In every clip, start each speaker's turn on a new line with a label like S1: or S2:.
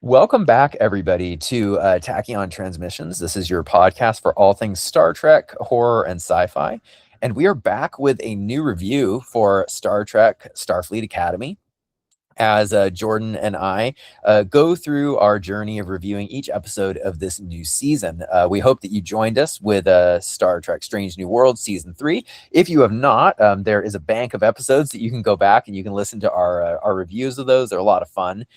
S1: Welcome back, everybody, to Tachyon Transmissions. This is your podcast for all things Star Trek, horror, and sci-fi. And we are back with a new review for Star Trek Starfleet Academy as Jordan and I go through our journey of reviewing each episode of this new season. We hope that you joined us with Star Trek Strange New World Season 3. If you have not, there is a bank of episodes that you can go back and you can listen to our reviews of those. They're a lot of fun.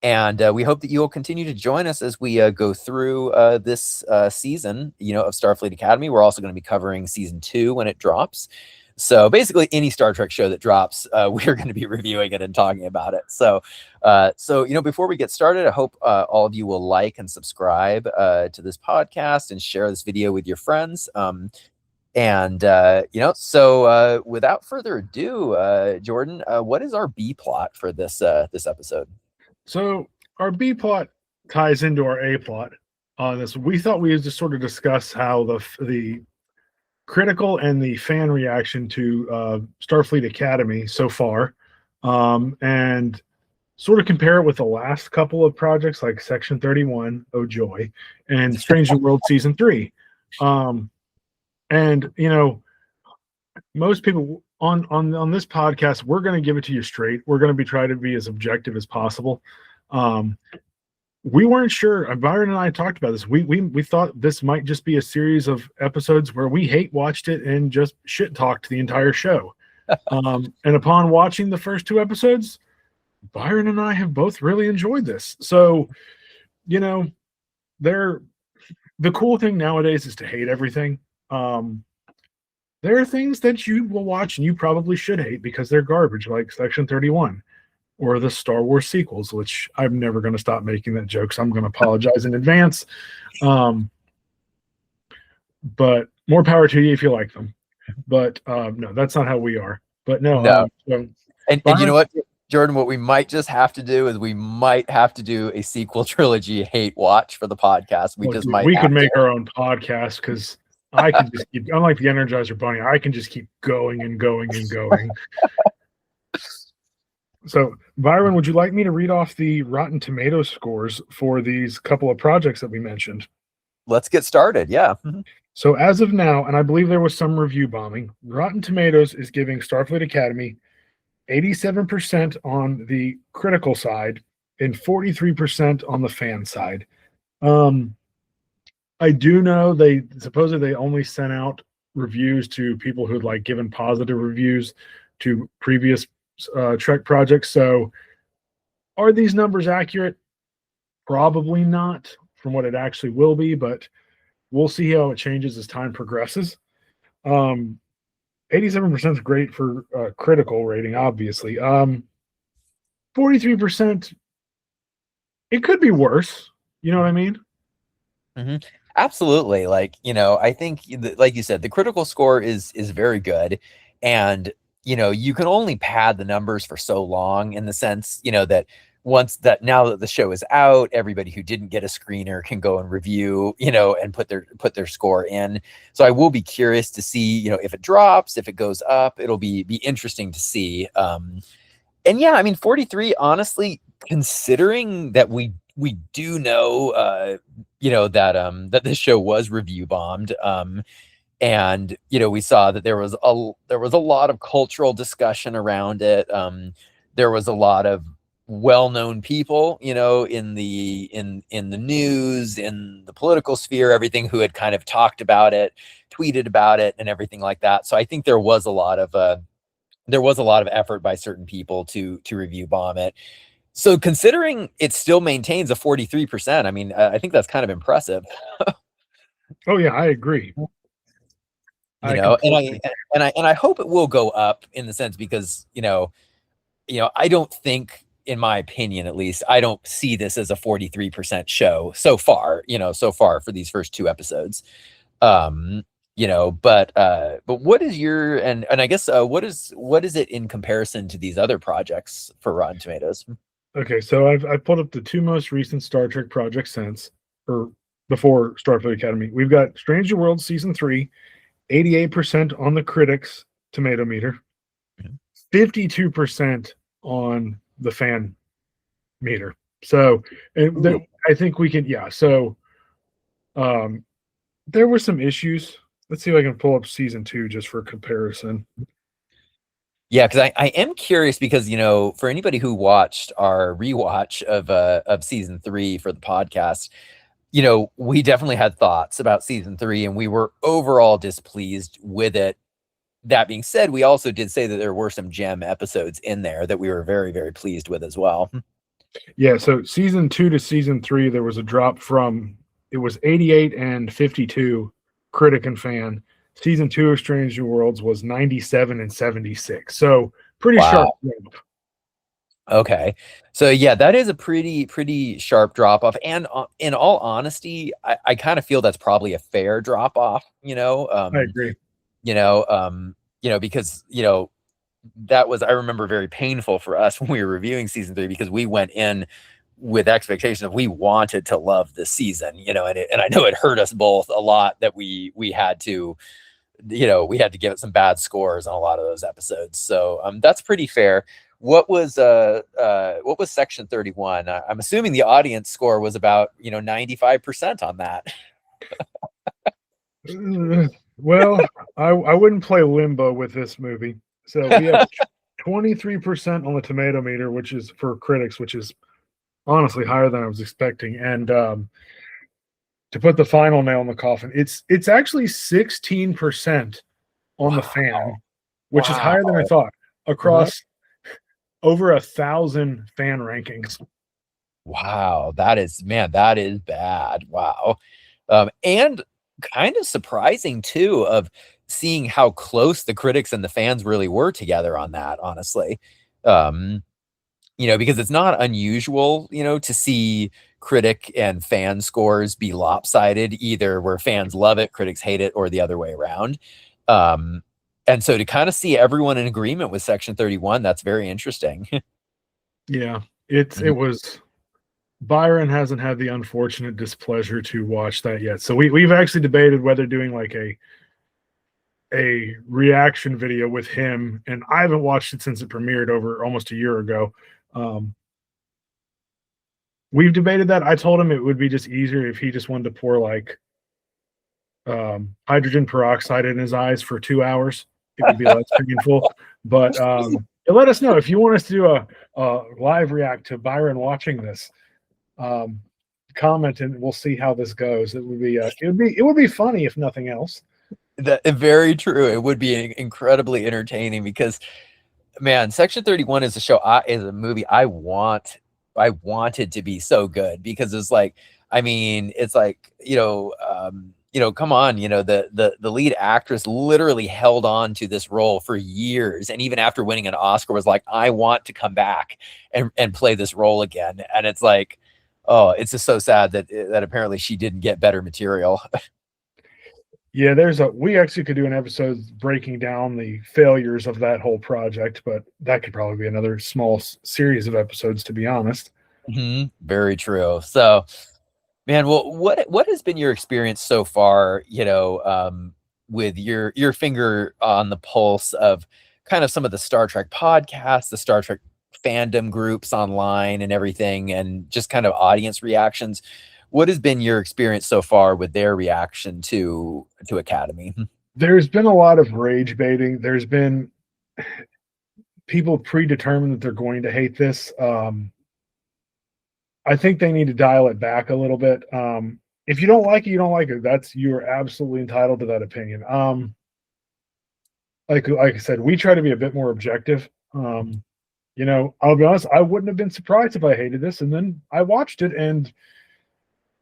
S1: And we hope that you will continue to join us as we go through this season, of Starfleet Academy. We're also going to be covering Season 2 when it drops. So basically, any Star Trek show that drops, we're going to be reviewing it and talking about it. So before we get started, I hope all of you will like and subscribe to this podcast and share this video with your friends. So without further ado, Jordan, what is our B plot for this episode?
S2: So our B plot ties into our A plot on this. We thought we would just sort of discuss how the critical and the fan reaction to Starfleet Academy so far, and sort of compare it with the last couple of projects like Section 31, Oh Joy, and Strange New World Season 3. Most people on this podcast, we're going to give it to you straight. We're going to be trying to be as objective as possible. We weren't sure. Byron and I talked about this. We thought this might just be a series of episodes where we hate watched it and just shit talked the entire show. And upon watching the first two episodes, Byron and I have both really enjoyed this. So, the cool thing nowadays is to hate everything. There are things that you will watch and you probably should hate because they're garbage, like Section 31 or the Star Wars sequels, which I'm never going to stop making that joke, so I'm going to apologize in advance. But more power to you if you like them. But no, that's not how we are. But no.
S1: And you know what, Jordan, what we might just have to do is we might have to do a sequel trilogy hate watch for the podcast. We
S2: could make our own podcast because I can just keep, unlike the Energizer Bunny, I can just keep going and going and going. So, Byron, would you like me to read off the Rotten Tomatoes scores for these couple of projects that we mentioned?
S1: Let's get started, yeah.
S2: So, as of now, and I believe there was some review bombing, Rotten Tomatoes is giving Starfleet Academy 87% on the critical side and 43% on the fan side. I do know they only sent out reviews to people who'd given positive reviews to previous Trek projects. So are these numbers accurate? Probably not from what it actually will be, but we'll see how it changes as time progresses. 87% is great for critical rating, obviously. 43%, it could be worse. You know what I mean?
S1: Mm-hmm. Absolutely. I think, like you said, the critical score is very good. And, you can only pad the numbers for so long in the sense, that now that the show is out, everybody who didn't get a screener can go and review, and put their score in. So I will be curious to see, if it drops, if it goes up, it'll be interesting to see. And yeah, I mean, 43, honestly, considering that we do know, that this show was review bombed. And, we saw that there was a lot of cultural discussion around it. There was a lot of well-known people, in the news, in the political sphere, everything, who had kind of talked about it, tweeted about it, and everything like that. So I think there was a lot of effort by certain people to review bomb it. So considering it still maintains a 43%, I mean, I think that's kind of impressive.
S2: Oh yeah, I agree.
S1: And I hope it will go up in the sense because, I don't think, in my opinion, at least, I don't see this as a 43% show so far for these first two episodes. But what is your, and I guess, what is it in comparison to these other projects for Rotten Tomatoes?
S2: Okay, so I've pulled up the two most recent Star Trek projects since, or before Starfleet Academy. We've got Strange New World Season 3, 88% on the critics' tomato meter, 52% on the fan meter. So, and
S1: Ooh.
S2: I think we can, yeah. So, there were some issues. Let's see if I can pull up season 2 just for comparison.
S1: Yeah, because I am curious because, for anybody who watched our rewatch of season 3 for the podcast, we definitely had thoughts about season 3 and we were overall displeased with it. That being said, we also did say that there were some gem episodes in there that we were very, very pleased with as well.
S2: Yeah, so season 2 to season 3, there was a drop from, it was 88 and 52 critic and fan. Season 2 of Strange New Worlds was 97 and 76. So pretty sharp
S1: Wow.
S2: drop.
S1: Okay. So yeah, that is a pretty sharp drop off. And in all honesty, I kind of feel that's probably a fair drop off,
S2: I agree.
S1: Because, that was, I remember, very painful for us when we were reviewing season 3 because we went in with expectation of we wanted to love this season, and I know it hurt us both a lot that we had to, we had to give it some bad scores on a lot of those episodes. So that's pretty fair. What was section 31? I'm assuming the audience score was about 95% on that.
S2: Well, I wouldn't play limbo with this movie. So we have 23% on the tomato meter, which is for critics, which is honestly higher than I was expecting. And to put the final nail in the coffin, it's actually 16% on the fan, which is higher than I thought, across over 1,000 fan rankings.
S1: Wow, that is bad. Wow. And kind of surprising too, of seeing how close the critics and the fans really were together on that, honestly. Because it's not unusual, to see critic and fan scores be lopsided, either where fans love it, critics hate it, or the other way around. And so to kind of see everyone in agreement with section 31, that's very interesting.
S2: Yeah, it was. Byron hasn't had the unfortunate displeasure to watch that yet. So we've actually debated whether doing like a reaction video with him, and I haven't watched it since it premiered over almost a year ago. We've debated that. I told him it would be just easier if he just wanted to pour like hydrogen peroxide in his eyes for 2 hours. It would be less painful. But let us know if you want us to do a live react to Byron watching this. Comment and we'll see how this goes. It would be funny if nothing else.
S1: Very true. It would be incredibly entertaining because, man, Section 31 is a movie I wanted to be so good, because it's like, I mean, it's like, come on, the lead actress literally held on to this role for years, and even after winning an Oscar was like, I want to come back and play this role again. And it's like, oh, it's just so sad that apparently she didn't get better material.
S2: Yeah, we actually could do an episode breaking down the failures of that whole project, but that could probably be another small series of episodes, to be honest.
S1: Very true. So, man, well, what has been your experience so far, with your finger on the pulse of kind of some of the Star Trek podcasts, the Star Trek fandom groups online and everything, and just kind of audience reactions? What has been your experience so far with their reaction to Academy?
S2: There's been a lot of rage baiting. There's been people predetermined that they're going to hate this. I think they need to dial it back a little bit. If you don't like it, you don't like it. You're absolutely entitled to that opinion. Like I said, we try to be a bit more objective. I'll be honest, I wouldn't have been surprised if I hated this. And then I watched it, and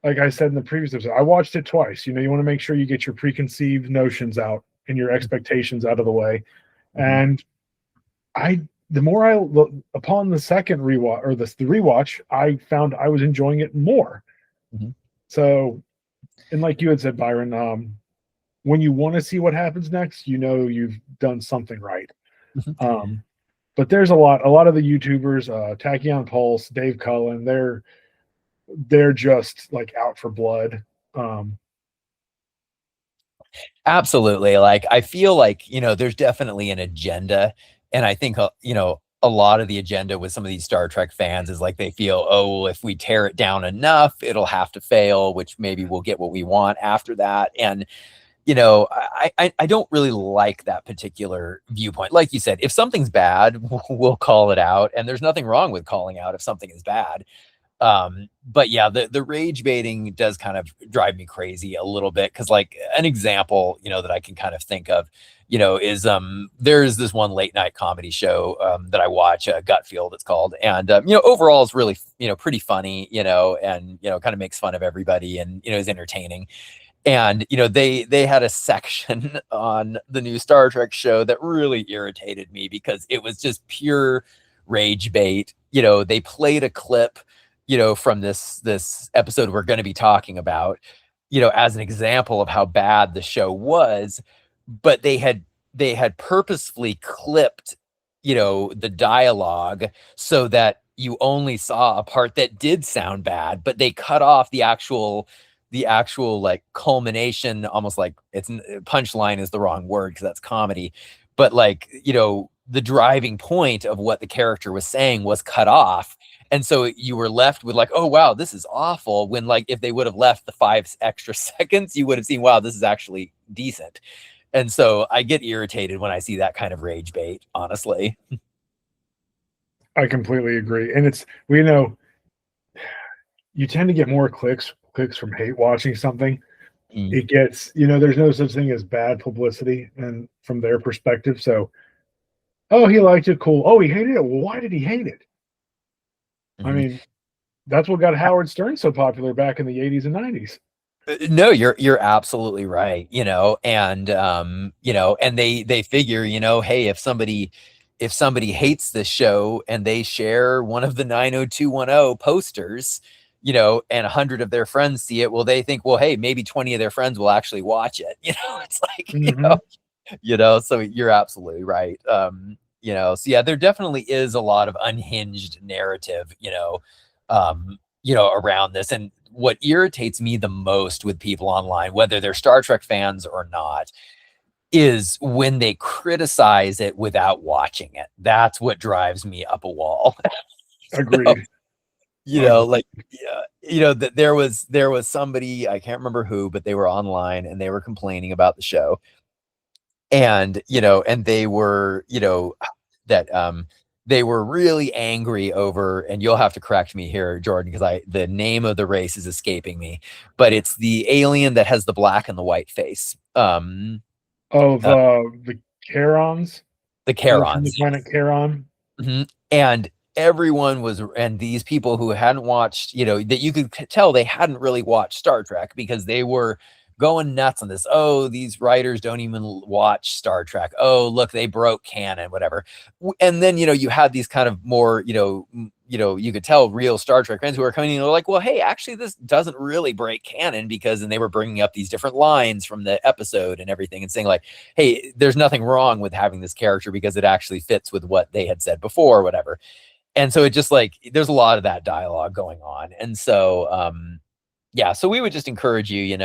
S2: like I said in the previous episode, I watched it twice. You want to make sure you get your preconceived notions out and your expectations out of the way. And the more I look upon the second rewatch, or the rewatch, I found I was enjoying it more. So, and like you had said, Byron, when you want to see what happens next, you've done something right. But there's a lot of the YouTubers, Tachyon Pulse, Dave Cullen, they're just like out for blood.
S1: Absolutely. Like, I feel like, there's definitely an agenda. And I think, a lot of the agenda with some of these Star Trek fans is like they feel, oh, well, if we tear it down enough, it'll have to fail, which maybe we'll get what we want after that. And I don't really like that particular viewpoint. Like you said, if something's bad, we'll call it out, and there's nothing wrong with calling out if something is bad. But yeah, the rage baiting does kind of drive me crazy a little bit, because like an example, that I can kind of think of, is there's this one late night comedy show that I watch, Gutfield it's called, and overall it's really pretty funny, and kind of makes fun of everybody, and is entertaining. And they had a section on the new Star Trek show that really irritated me, because it was just pure rage bait. They played a clip from this episode we're going to be talking about, as an example of how bad the show was, but they had purposefully clipped the dialogue so that you only saw a part that did sound bad, but they cut off the actual like culmination, almost like it's punchline is the wrong word because that's comedy, but like the driving point of what the character was saying was cut off. And so you were left with like, oh wow, this is awful, when like if they would have left the 5 extra seconds, you would have seen, wow, this is actually decent. And so I get irritated when I see that kind of rage bait, honestly.
S2: I completely agree. And it's, you tend to get more clicks from hate watching something. It gets, there's no such thing as bad publicity, and from their perspective. So, oh, he liked it, cool. Oh, he hated it. Well, why did he hate it? I mean, that's what got Howard Stern so popular back in the 80s and 90s.
S1: No, you're absolutely right. And and they figure, hey, if somebody hates this show and they share one of the 90210 posters, and 100 of their friends see it, well, they think, well, hey, maybe 20 of their friends will actually watch it. It's like, so you're absolutely right. So yeah, there definitely is a lot of unhinged narrative, around this. And what irritates me the most with people online, whether they're Star Trek fans or not, is when they criticize it without watching it. That's what drives me up a wall.
S2: Agreed.
S1: That there was somebody, I can't remember who, but they were online and they were complaining about the show. And, and they were, that they were really angry over, and you'll have to correct me here, Jordan, because the name of the race is escaping me, but it's the alien that has the black and the white face.
S2: The Charons.
S1: The Charons.
S2: From the planet Charon.
S1: Mm-hmm. And everyone was, and these people who hadn't watched, that you could tell they hadn't really watched Star Trek, because they were going nuts on this. Oh, these writers don't even watch Star Trek. Oh, look, they broke canon, whatever. And then, you had these kind of more, you could tell real Star Trek fans who are coming in and they're like, well, hey, actually, this doesn't really break canon, because, and they were bringing up these different lines from the episode and everything and saying like, hey, there's nothing wrong with having this character because it actually fits with what they had said before or whatever. And so it just like, there's a lot of that dialogue going on. And so, yeah, so we would just encourage you,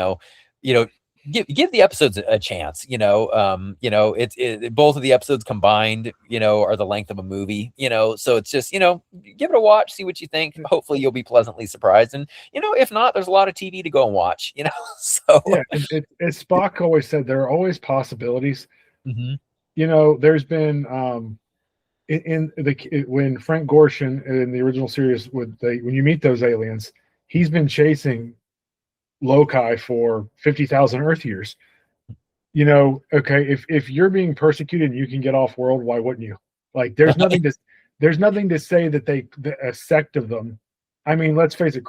S1: give the episodes a chance. It's both of the episodes combined, are the length of a movie, so it's just, give it a watch, see what you think. Hopefully you'll be pleasantly surprised. And, if not, there's a lot of TV to go and watch, so. Yeah,
S2: as Spock always said, there are always possibilities.
S1: Mm-hmm.
S2: There's been, when Frank Gorshin in the original series, when you meet those aliens, he's been chasing loci for 50,000 Earth years. Okay, if you're being persecuted and you can get off world, why wouldn't you? Like, there's nothing to say that a sect of them. I mean, let's face it,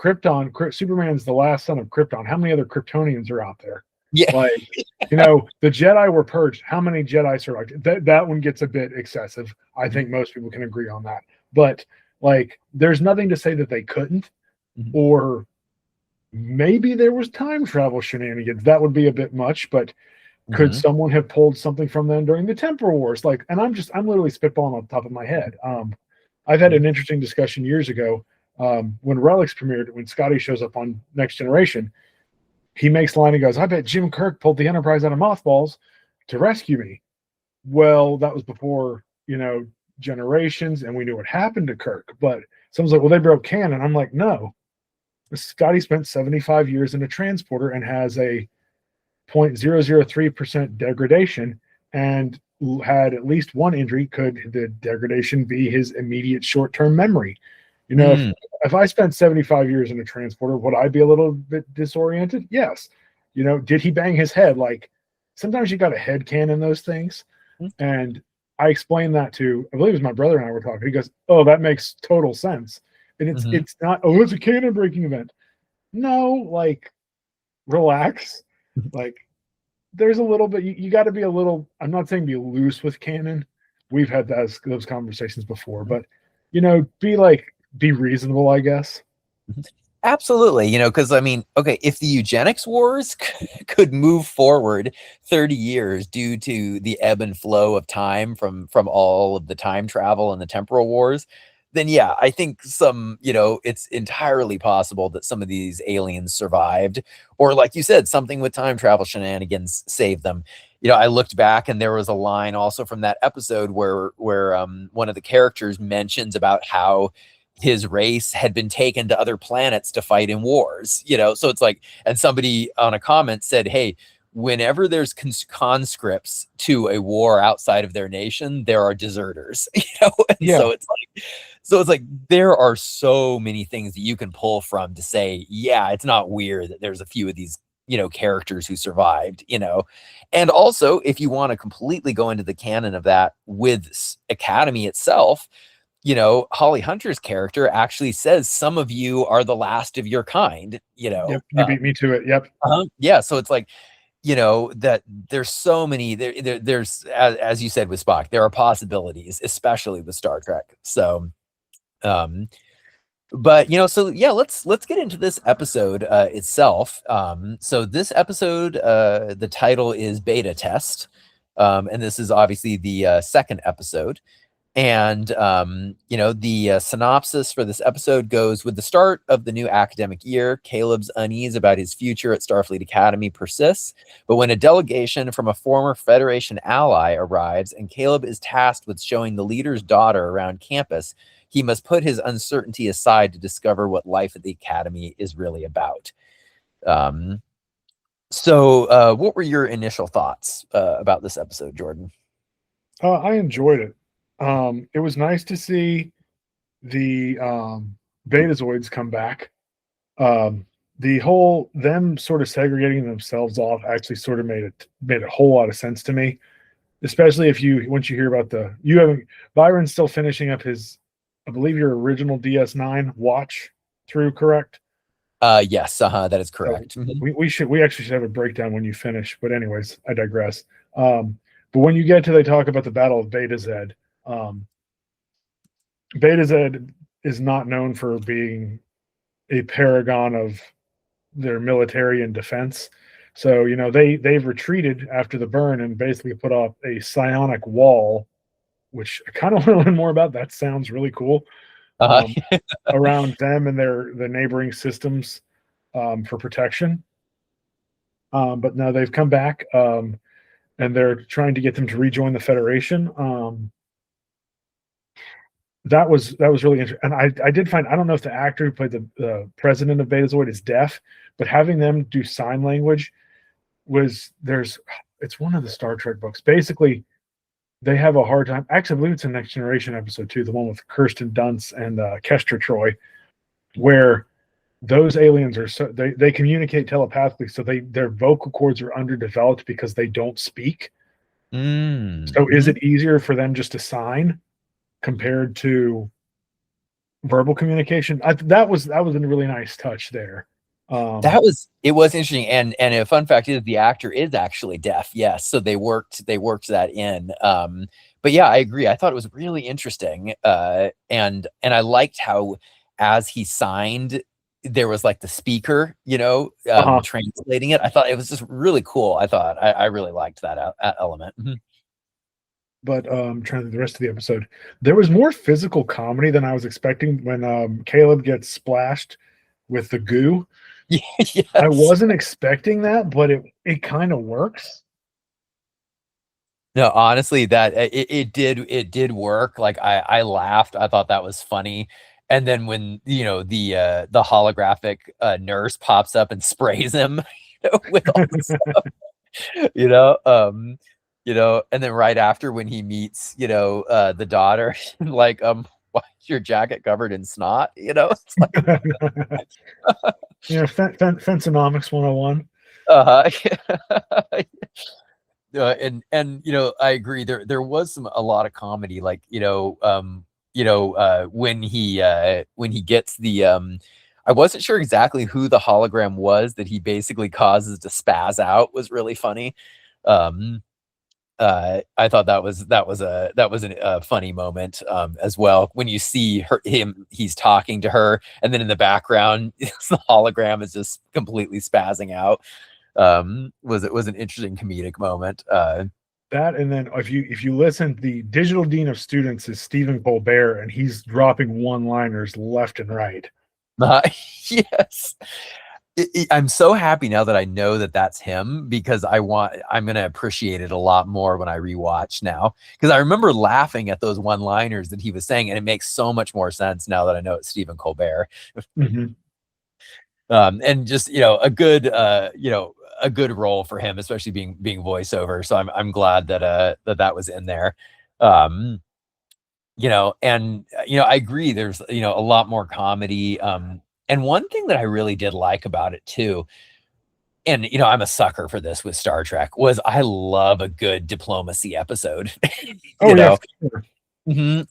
S2: Superman's the last son of Krypton. How many other Kryptonians are out there?
S1: Yeah.
S2: Like, the Jedi were purged. How many Jedi survived? That one gets a bit excessive. I think most people can agree on that. But like, there's nothing to say that they couldn't, or maybe there was time travel shenanigans. That would be a bit much, but could someone have pulled something from them during the Temporal Wars? Like, and I'm literally spitballing on the top of my head. I've had an interesting discussion years ago when Relics premiered, when Scotty shows up on Next Generation. He makes a line and goes, I bet Jim Kirk pulled the Enterprise out of mothballs to rescue me. Well, that was before, generations, and we knew what happened to Kirk. But someone's like, well, they broke canon. I'm like, no. Scotty spent 75 years in a transporter and has a 0.003% degradation and had at least one injury. Could the degradation be his immediate short-term memory? You know, if I spent 75 years in a transporter, would I be a little bit disoriented? Yes. You know, did he bang his head? Like, sometimes you got a head canon those things. And I explained that to, I believe it was my brother and I were talking. He goes, oh, that makes total sense. And it's not, oh, it's a canon breaking event. No, like, relax. Like, there's a little bit, you got to be a little, I'm not saying be loose with canon. We've had those conversations before, but, you know, be reasonable, I guess.
S1: Absolutely. You know, because I mean, okay, if the eugenics wars could move forward 30 years due to the ebb and flow of time from all of the time travel and the temporal wars, then yeah, I think it's entirely possible that some of these aliens survived, or like you said, something with time travel shenanigans saved them. You know, I looked back and there was a line also from that episode where one of the characters mentions about how his race had been taken to other planets to fight in wars, you know? So it's like, and somebody on a comment said, hey, whenever there's conscripts to a war outside of their nation, there are deserters, you know? And
S2: Yeah.
S1: so it's like, there are so many things that you can pull from to say, yeah, it's not weird that there's a few of these, you know, characters who survived, you know? And also, if you want to completely go into the canon of that with Academy itself, you know, Holly Hunter's character actually says some of you are the last of your kind, you know.
S2: Yep, you beat me to it. Yep.
S1: Yeah, so it's like, you know, that there's so many there's as you said with Spock, there are possibilities, especially with Star Trek. So but you know, so yeah, let's get into this episode itself. So this episode, the title is Beta Test, and this is obviously the second episode. And you know, the synopsis for this episode goes: with the start of the new academic year, Caleb's unease about his future at Starfleet Academy persists. But when a delegation from a former Federation ally arrives and Caleb is tasked with showing the leader's daughter around campus, he must put his uncertainty aside to discover what life at the Academy is really about. So what were your initial thoughts about this episode, Jordan?
S2: I enjoyed it. It was nice to see the Betazoids come back. The whole them sort of segregating themselves off actually sort of made a whole lot of sense to me, especially once you hear about Byron's still finishing up his, I believe, your original DS9 watch through, correct?
S1: Yes, that is correct.
S2: So we actually should have a breakdown when you finish, but anyways, I digress. But when you get to, they talk about the Battle of Betazed. Betazed is not known for being a paragon of their military and defense. So, you know, they've retreated after the burn and basically put up a psionic wall, which I kind of want to learn more about. That sounds really cool. Around them and the neighboring systems for protection. But now they've come back and they're trying to get them to rejoin the Federation. That was really interesting. And I did find, I don't know if the actor who played the president of Betazoid is deaf, but having them do sign language it's one of the Star Trek books. Basically, they have a hard time. Actually, I believe it's a Next Generation episode too, the one with Kirsten Dunst and Kestra Troy, where those aliens are they communicate telepathically, so their vocal cords are underdeveloped because they don't speak. So is it easier for them just to sign compared to verbal communication? That was a really nice touch there.
S1: It was interesting, and a fun fact is the actor is actually deaf. Yes, so they worked that in. But yeah, I agree. I thought it was really interesting, and I liked how as he signed, there was like the speaker, you know, translating it. I thought it was just really cool. I really liked that element.
S2: But trying to think the rest of the episode, there was more physical comedy than I was expecting when Caleb gets splashed with the goo.
S1: Yes.
S2: I wasn't expecting that, but it kind of works.
S1: No, honestly, that it did work. Like I laughed. I thought that was funny. And then when the holographic nurse pops up and sprays him, with all this, you know, um, and then right after when he meets, the daughter, like, why is your jacket covered in snot? It's like,
S2: Fensonomics 101.
S1: uh-huh. And I agree. There was a lot of comedy, like when he gets the I wasn't sure exactly who the hologram was that he basically causes to spaz out was really funny. Um, I thought that was a funny moment as well when you see he's talking to her, and then in the background the hologram is just completely spazzing out. Was an interesting comedic moment.
S2: That, and then if you listen, the digital dean of students is Stephen Colbert, and he's dropping one-liners left and right.
S1: Yes. I'm so happy now that I know that that's him, because I'm going to appreciate it a lot more when I rewatch now, because I remember laughing at those one-liners that he was saying, and it makes so much more sense now that I know it's Stephen Colbert.
S2: Mm-hmm.
S1: And just a good role for him, especially being voiceover. So I'm glad that that was in there. And I agree. There's a lot more comedy. And one thing that I really did like about it too, and I'm a sucker for this with Star Trek, was I love a good diplomacy episode.
S2: Oh, yeah.
S1: Sure. And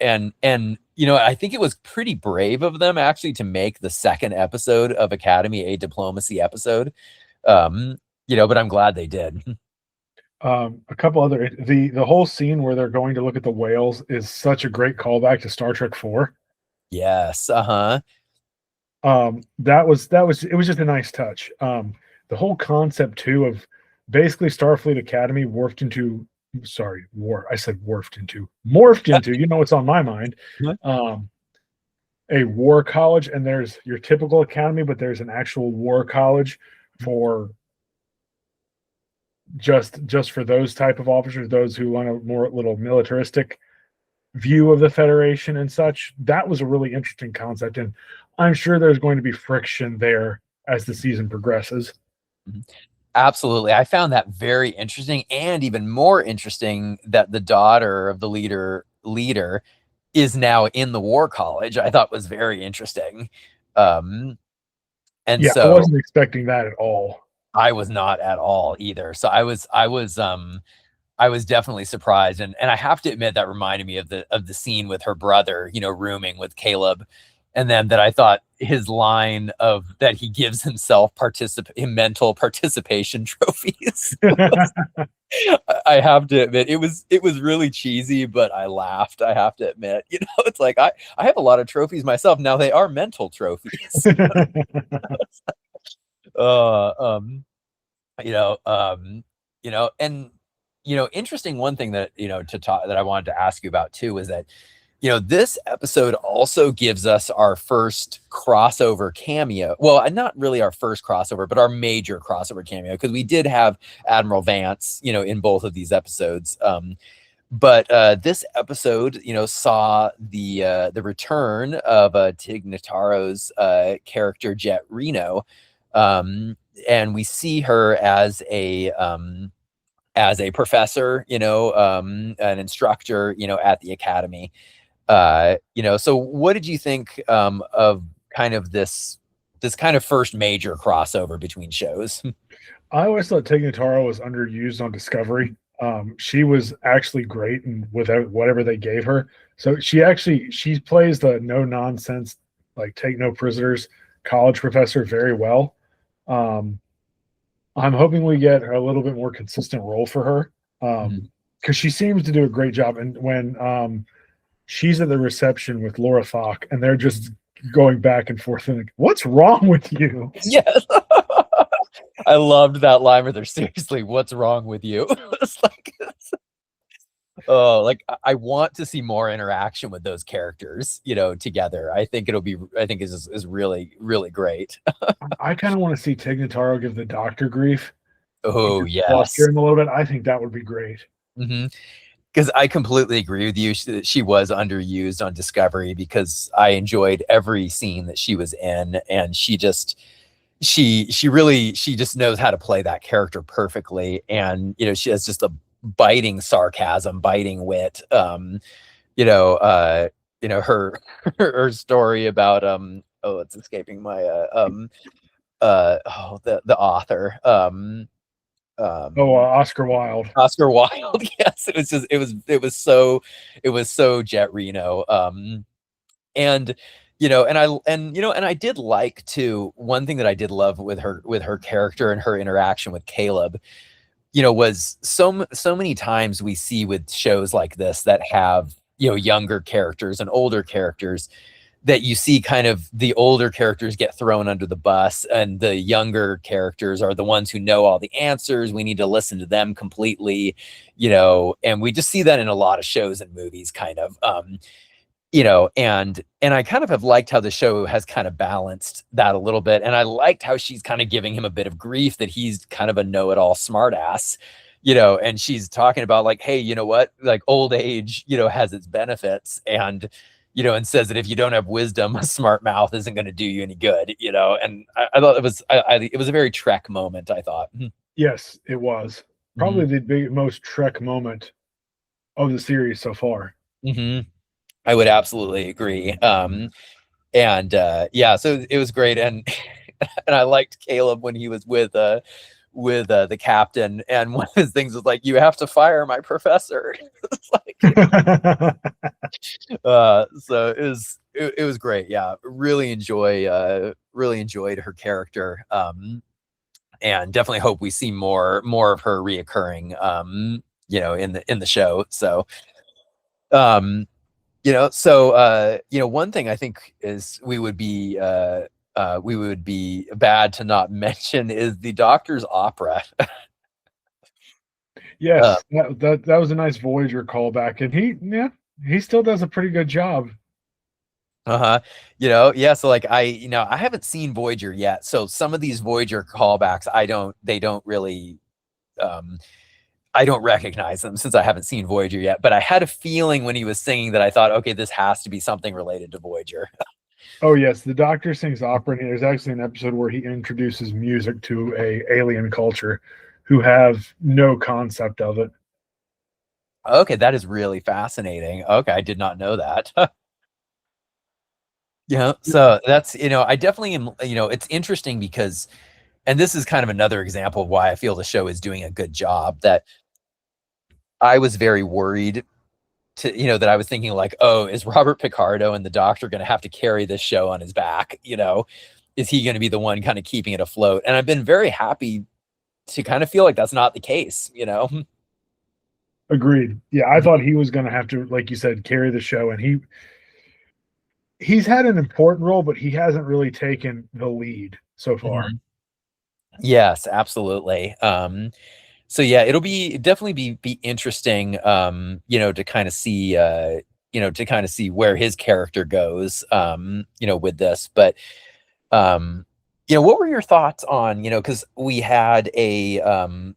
S1: I think it was pretty brave of them actually to make the second episode of Academy a diplomacy episode. But I'm glad they did.
S2: A couple other, the whole scene where they're going to look at the whales is such a great callback to Star Trek 4.
S1: Yes. Uh-huh.
S2: That was it was just a nice touch. The whole concept too of basically Starfleet Academy morphed into, what's on my mind. A war college, and there's your typical academy, but there's an actual war college for just for those type of officers, those who want a more little militaristic view of the Federation and such. That was a really interesting concept, and I'm sure there's going to be friction there as the season progresses.
S1: Absolutely. I found that very interesting, and even more interesting that the daughter of the leader is now in the war college. I thought was very interesting. And
S2: yeah,
S1: so
S2: I wasn't expecting that at all.
S1: I was not at all either. So I was definitely surprised, and I have to admit that reminded me of the scene with her brother, rooming with Caleb, and then that I thought his line of that he gives himself mental participation trophies. I have to admit it was really cheesy, but I laughed. I have to admit, it's like I have a lot of trophies myself. Now they are mental trophies. And interesting one thing that that I wanted to ask you about too was that this episode also gives us our first crossover cameo. Well, not really our first crossover, but our major crossover cameo, because we did have Admiral Vance, in both of these episodes. But this episode, saw the return of Tig Notaro's character Jett Reno, and we see her as a professor, an instructor, at the academy. So what did you think of kind of this kind of first major crossover between shows?
S2: I always thought Tig Notaro was underused on Discovery. She was actually great, and without whatever they gave her. So she plays the no nonsense, like take no prisoners college professor very well. I'm hoping we get a little bit more consistent role for her, because she seems to do a great job. And when she's at the reception with Laura Falk, and they're just going back and forth, and like, what's wrong with you?
S1: Yes. I loved that line where they're seriously, what's wrong with you? It's like, I want to see more interaction with those characters, together. I think is really, really great.
S2: I kind of want to see Tig Notaro give the doctor grief.
S1: Oh, yes.
S2: Lost her in a little bit. I think that would be great.
S1: Because I completely agree with you that she was underused on Discovery, because I enjoyed every scene that she was in, and she just she just knows how to play that character perfectly. And she has just a biting sarcasm, biting wit. You know, her her story about oh, it's escaping my the author.
S2: Oscar Wilde.
S1: Oscar Wilde. Yes, it was just it was so Jett Reno. And and I did like too, one thing that I did love with her character and her interaction with Caleb, was so many times we see with shows like this that have, younger characters and older characters, that you see kind of the older characters get thrown under the bus, and the younger characters are the ones who know all the answers. We need to listen to them completely, and we just see that in a lot of shows and movies, kind of. And I kind of have liked how the show has kind of balanced that a little bit. And I liked how she's kind of giving him a bit of grief that he's kind of a know-it-all smartass, and she's talking about like, hey, you know what, like old age, has its benefits, and says that if you don't have wisdom, a smart mouth isn't going to do you any good, and I thought it was, it was a very Trek moment, I thought.
S2: Yes, it was probably the most Trek moment of the series so far.
S1: I would absolutely agree. And yeah, so it was great. And and I liked Caleb when he was with the captain, and one of his things was like, you have to fire my professor. It's like, so it was great. Yeah, really enjoyed her character. And definitely hope we see more of her reoccurring, in the show. So one thing I think is we would be bad to not mention is the Doctor's opera.
S2: Yes, that was a nice Voyager callback, and he still does a pretty good job.
S1: Yeah, so like I haven't seen Voyager yet, so some of these Voyager callbacks I don't recognize them since I haven't seen Voyager yet, but I had a feeling when he was singing that I thought, okay, this has to be something related to Voyager.
S2: Oh yes, the Doctor sings opera, and there's actually an episode where he introduces music to a alien culture who have no concept of it.
S1: Okay, that is really fascinating. Okay, I did not know that. Yeah, so that's, I definitely am, it's interesting because, and this is kind of another example of why I feel the show is doing a good job, that I was very worried that I was thinking like, oh, is Robert Picardo and the Doctor going to have to carry this show on his back? Is he going to be the one kind of keeping it afloat? And I've been very happy to kind of feel like that's not the case,
S2: Agreed. Yeah, I thought he was going to have to, like you said, carry the show, and he's had an important role, but he hasn't really taken the lead so far.
S1: Yes, absolutely. So yeah, it'll definitely be interesting, to kind of see, where his character goes, with this. But, what were your thoughts on, because we had the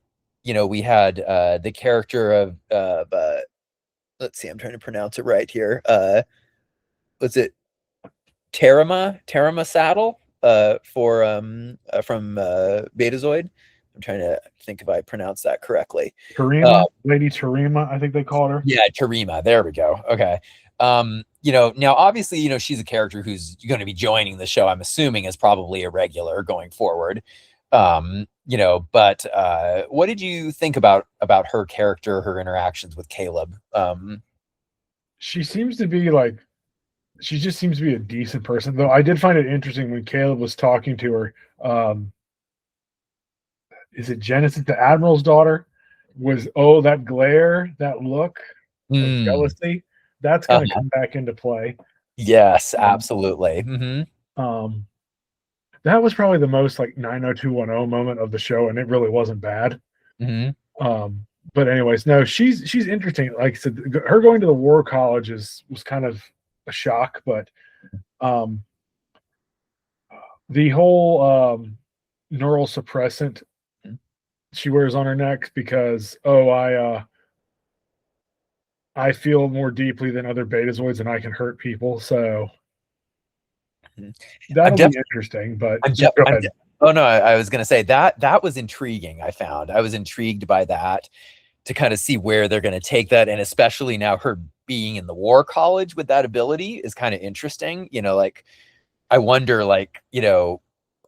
S1: character of, let's see, I'm trying to pronounce it right here. Was it Tarima Saddle, from Betazoid? I'm trying to think if I pronounced that correctly.
S2: Lady Tarima, I think they called her.
S1: Yeah, Tarima. There we go. Okay. Now obviously, she's a character who's going to be joining the show, I'm assuming, as probably a regular going forward. But what did you think about her character, her interactions with Caleb?
S2: She seems to be like, she just seems to be a decent person, though. I did find it interesting when Caleb was talking to her. Is it Genesis, the Admiral's daughter? That glare, that look of jealousy, that's going to come back into play.
S1: Yes, absolutely.
S2: That was probably the most like 90210 moment of the show, and it really wasn't bad. But anyways, no, she's interesting. Like I said, her going to the War College was kind of a shock, but the whole neural suppressant she wears on her neck because I I feel more deeply than other Betazoids, and I can hurt people. So
S1: Mhm. I'm
S2: that'll be
S1: definitely
S2: interesting. But
S1: I'm,
S2: go
S1: I'm
S2: ahead.
S1: oh no, I was gonna say that was intriguing. I was intrigued by that to kind of see where they're gonna take that, and especially now her being in the war college with that ability is kind of interesting. Like I wonder, like,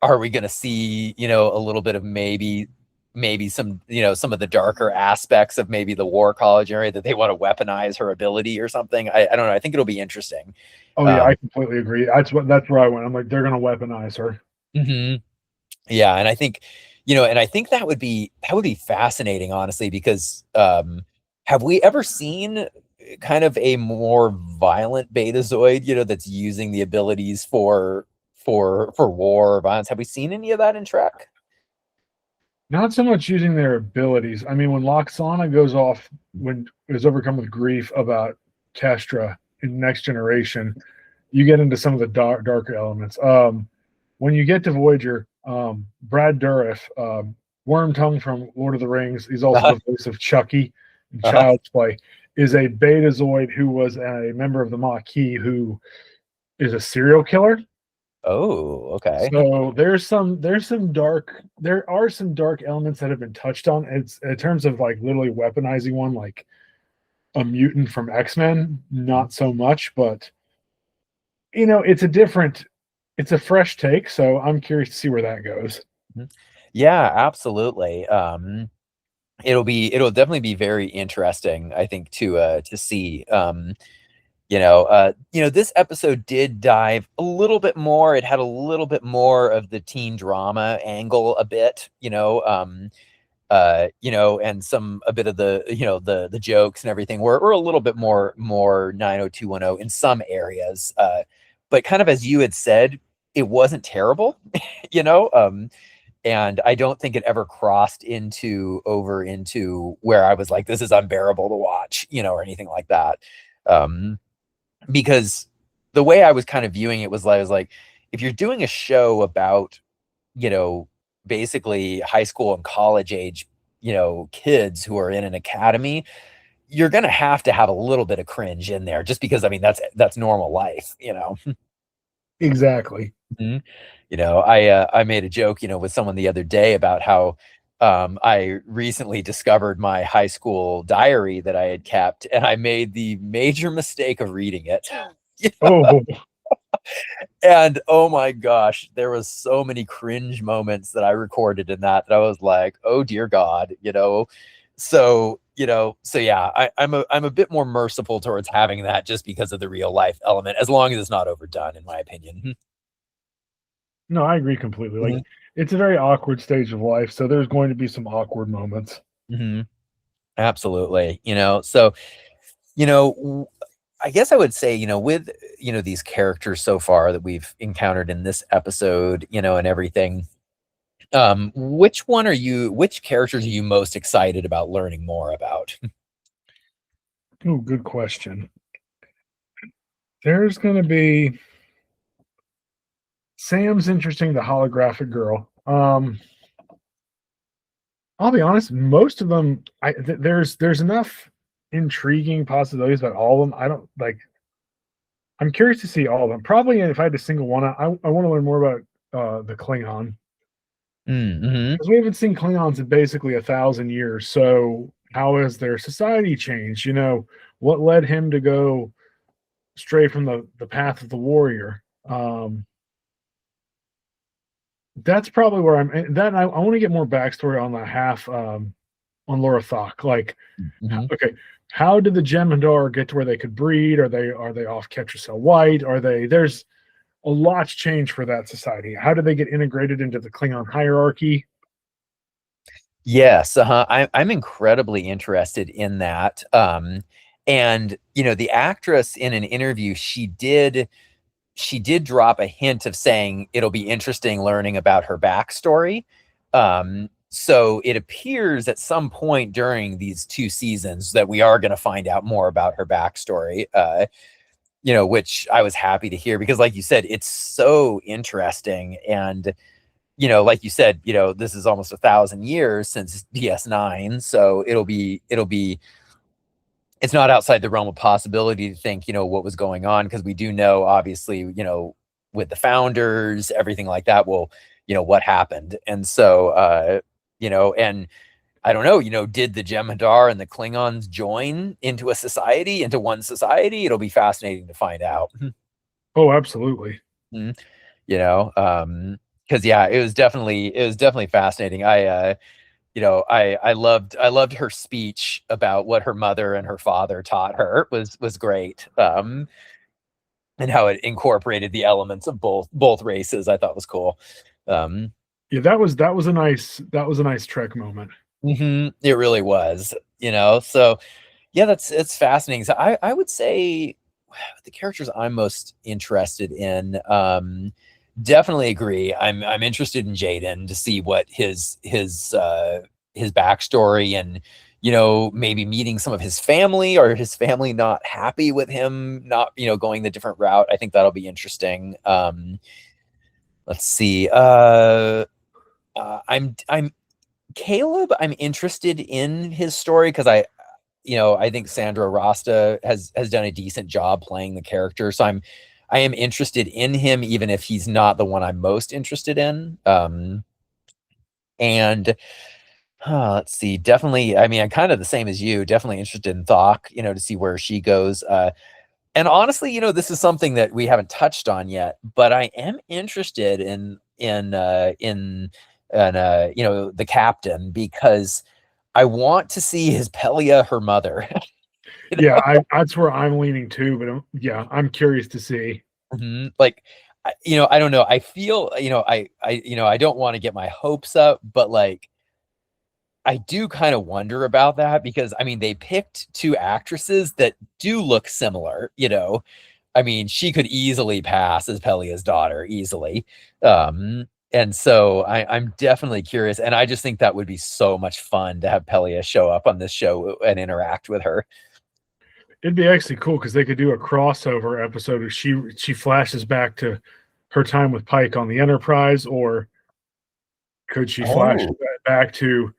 S1: are we gonna see, a little bit of maybe some, some of the darker aspects of maybe the war college area that they want to weaponize her ability or something. I don't know. I think it'll be interesting.
S2: Oh yeah, I
S1: Um,
S2: completely agree. That's where I went. I'm like, they're gonna weaponize her.
S1: mhm. Yeah, and I think, and I think that would be fascinating, honestly, because have we ever seen kind of a more violent Betazoid, that's using the abilities for war or violence? Have we seen any of that in Trek?
S2: Not so much using their abilities. I mean, when Loxana goes off, when is overcome with grief about Kestra in Next Generation, you get into some of the darker elements. When you get to Voyager, Brad Dourif, Worm Tongue from Lord of the Rings, he's also
S1: Uh-huh,
S2: the voice of Chucky in
S1: uh-huh.
S2: Child's Play, is a Betazoid who was a member of the Maquis who is a serial killer.
S1: Oh, okay.
S2: So there are some dark elements that have been touched on. It's in terms of like literally weaponizing one like a mutant from X-Men, not so much, but it's a fresh take, so I'm curious to see where that goes.
S1: Mhm. Yeah, absolutely. It'll definitely be very interesting, I think, to see. This episode did dive a little bit more. It had a little bit more of the teen drama angle a bit, and a bit of the, the jokes and everything were a little bit more 90210 in some areas. But kind of as you had said, it wasn't terrible, you know. And I don't think it ever crossed into where I was like, this is unbearable to watch, or anything like that. Um, because the way I was kind of viewing it was, I was like, if you're doing a show about, you know, basically high school and college age, kids who are in an academy, you're gonna have to have a little bit of cringe in there just because, I mean, that's normal life.
S2: Exactly.
S1: Mhm. I made a joke, with someone the other day about how I recently discovered my high school diary that I had kept, and I made the major mistake of reading it.
S2: Oh,
S1: And oh my gosh, there was so many cringe moments that I recorded in that I was like, oh dear God. So yeah, I'm a bit more merciful towards having that just because of the real life element, as long as it's not overdone, in my opinion.
S2: no, I agree completely. Like
S1: Mhm.
S2: it's a very awkward stage of life, so there's going to be some awkward moments.
S1: Mhm. Absolutely. So, I guess I would say, with, these characters so far that we've encountered in this episode, and everything, which characters are you most excited about learning more about?
S2: Oh, good question. There's going to be Sam's interesting, the holographic girl. I'll be honest, most of them, there's enough intriguing possibilities about all of them. I don't like. I'm curious to see all of them. Probably if I had to single one, I want to learn more about the Klingon
S1: Mm-hmm.
S2: because we haven't seen Klingons in basically 1,000 years. So how has their society changed? What led him to go stray from the path of the warrior? That's probably where I'm. I want to get more backstory on the half on Laura Thok. Like,
S1: Hmm.
S2: okay, how did the Jem'Hadar get to where they could breed? Are they off Ketracel White? Are they? There's a lot's changed for that society. How did they get integrated into the Klingon hierarchy?
S1: Yes, I'm incredibly interested in that. And the actress in an interview, she did drop a hint of saying it'll be interesting learning about her backstory. So it appears at some point during these two seasons that we are going to find out more about her backstory. Which I was happy to hear because, like you said, it's so interesting. And like you said, this is almost 1,000 years since DS9, so it's not outside the realm of possibility to think, what was going on, because we do know, obviously, with the founders, everything like that, well, what happened. And so, and I don't know, did the Jem'Hadar and the Klingons join into one society? It'll be fascinating to find out.
S2: Oh, absolutely.
S1: Mhm. Because yeah, it was definitely fascinating. I loved her speech about what her mother and her father taught her was great. And how it incorporated the elements of both races, I thought was cool.
S2: Yeah, that was a nice Trek moment.
S1: It really was, so yeah, it's fascinating. So I would say the characters I'm most interested in, definitely agree. I'm interested in Jaden to see what his backstory, and maybe meeting some of his family, or his family not happy with him not going the different route. I think that'll be interesting. Let's see. I'm Caleb. I'm interested in his story because I think Sandra Rasta has done a decent job playing the character. So I am interested in him, even if he's not the one I'm most interested in. And let's see, definitely, I mean, I'm kind of the same as you, definitely interested in Thok, to see where she goes. And honestly, this is something that we haven't touched on yet, but I am interested in the captain, because I want to see his Pelia, her mother.
S2: Yeah, that's where I'm leaning too. But yeah, I'm curious to see.
S1: Like, I don't know. I feel, I don't want to get my hopes up, but like, I do kind of wonder about that, because I mean, they picked two actresses that do look similar, I mean, she could easily pass as Pelia's daughter, easily. And so I'm definitely curious. And I just think that would be so much fun to have Pelia show up on this show and interact with her.
S2: It'd be actually cool because they could do a crossover episode of she flashes back to her time with Pike on the Enterprise, or could she flash
S1: Oh,
S2: back to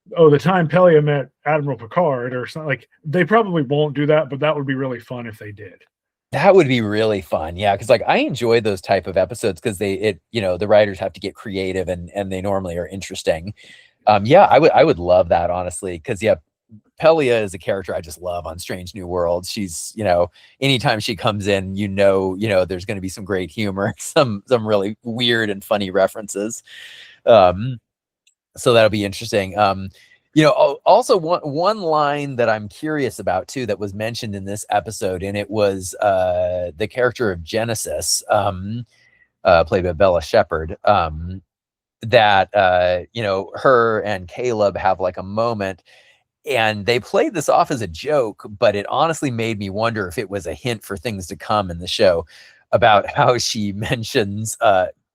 S2: the time Pelia met Admiral Picard or something? Like, they probably won't do that, but that would be really fun if they did.
S1: that would be really fun. Yeah. Cause like I enjoy those type of episodes, because the writers have to get creative, and they normally are interesting. Yeah, I would love that, honestly. Cause yeah, Pelia is a character I just love on Strange New Worlds. She's, anytime she comes in, there's going to be some great humor, some really weird and funny references. Um, so that'll be interesting. Also one line that I'm curious about too, that was mentioned in this episode, and it was the character of Genesis, played by Bella Shepherd. That her and Caleb have like a moment, and they played this off as a joke, but it honestly made me wonder if it was a hint for things to come in the show, about how she mentions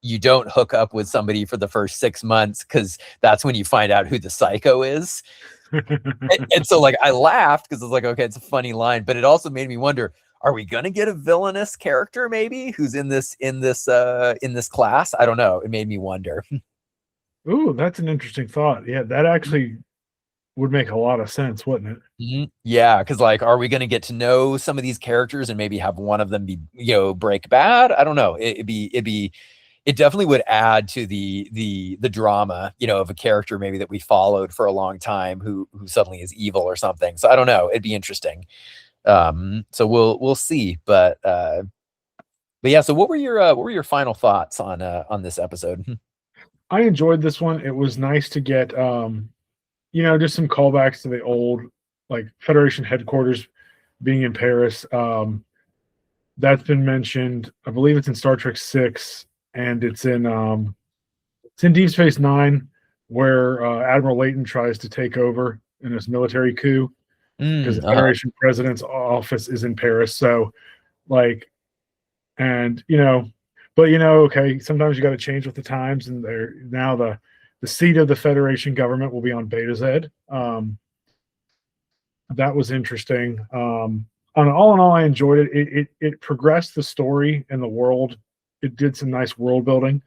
S1: you don't hook up with somebody for the first 6 months, because that's when you find out who the psycho is. And so like I laughed, because it's like, okay, it's a funny line, but it also made me wonder, are we gonna get a villainous character maybe who's in this class? I don't know. It made me wonder.
S2: Ooh, that's an interesting thought. Yeah, that actually would make a lot of sense, wouldn't it?
S1: Yeah, because like, are we going to get to know some of these characters and maybe have one of them be, break bad? I don't know. It definitely would add to the drama, of a character maybe that we followed for a long time, who suddenly is evil or something. So I don't know. It'd be interesting. So we'll see. But yeah. So what were your final thoughts on this episode?
S2: I enjoyed this one. It was nice to get just some callbacks to the old, like, Federation headquarters being in Paris. That's been mentioned. I believe it's in Star Trek 6, and it's in Deep Space Nine, where Admiral Layton tries to take over in this military coup, because the
S1: Uh-huh.
S2: Federation president's office is in Paris. So, like, and but okay, sometimes you got to change with the times, and they're now the seat of the Federation government will be on Betazed. That was interesting. On all in all, I enjoyed it. It progressed the story and the world. It did some nice world building,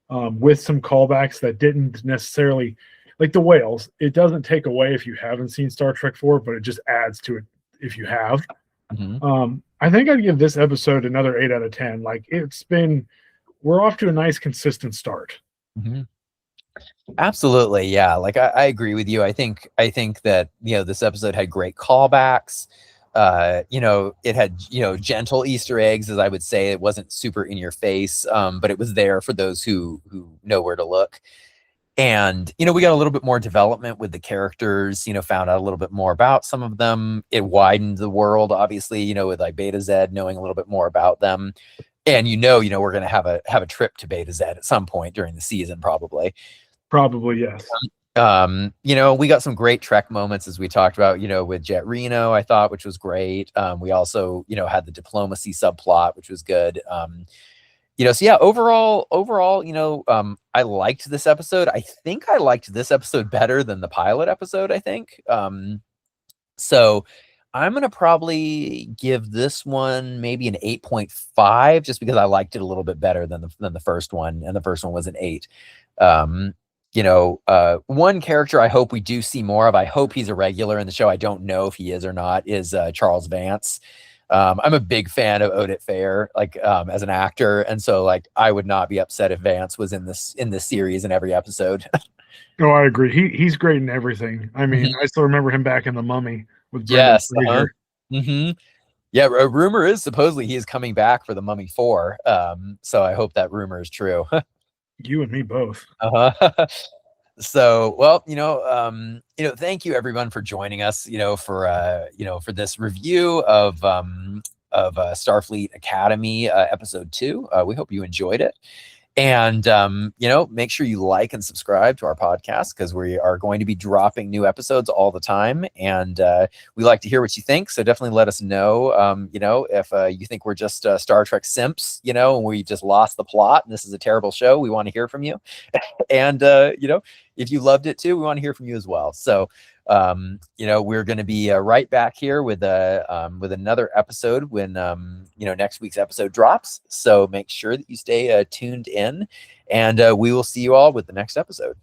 S2: with some callbacks that didn't necessarily, like the whales. It doesn't take away if you haven't seen Star Trek 4, but it just adds to it if you have.
S1: Mhm.
S2: I think I'd give this episode another 8 out of 10. Like we're off to a nice consistent start.
S1: Mhm. Absolutely, yeah. Like I agree with you. I think that this episode had great callbacks. It had gentle Easter eggs, as I would say. It wasn't super in your face, but it was there for those who know where to look. And we got a little bit more development with the characters. Found out a little bit more about some of them. It widened the world, obviously. With like Betazed, knowing a little bit more about them. And we're gonna have a trip to Betazed at some point during the season, probably.
S2: Probably, yes.
S1: We got some great Trek moments, as we talked about, with Jett Reno, I thought, which was great. We also, had the diplomacy subplot, which was good. So yeah, overall, I liked this episode. I think I liked this episode better than the pilot episode, I think. So I'm going to probably give this one maybe an 8.5, just because I liked it a little bit better than the first one. And the first one was an 8. One character I hope we do see more of, I hope he's a regular in the show, I don't know if he is or not, is Charles Vance. I'm a big fan of Oded Fehr, as an actor, and so I would not be upset if Vance was in this series in every episode.
S2: No, I agree. He's great in everything. I mean, I still remember him back in The Mummy with Brendan Fraser.
S1: Yeah, a rumor is supposedly he is coming back for The Mummy 4. So I hope that rumor is true.
S2: You and me both.
S1: So, well, thank you everyone for joining us, for this review of Starfleet Academy, episode 2. We hope you enjoyed it. And, make sure you like and subscribe to our podcast, because we are going to be dropping new episodes all the time. And we like to hear what you think. So definitely let us know, if you think we're just Star Trek simps, and we just lost the plot and this is a terrible show. We want to hear from you. And, if you loved it too, we want to hear from you as well. So, we're going to be right back here with another episode when next week's episode drops. So make sure that you stay tuned in, and we will see you all with the next episode.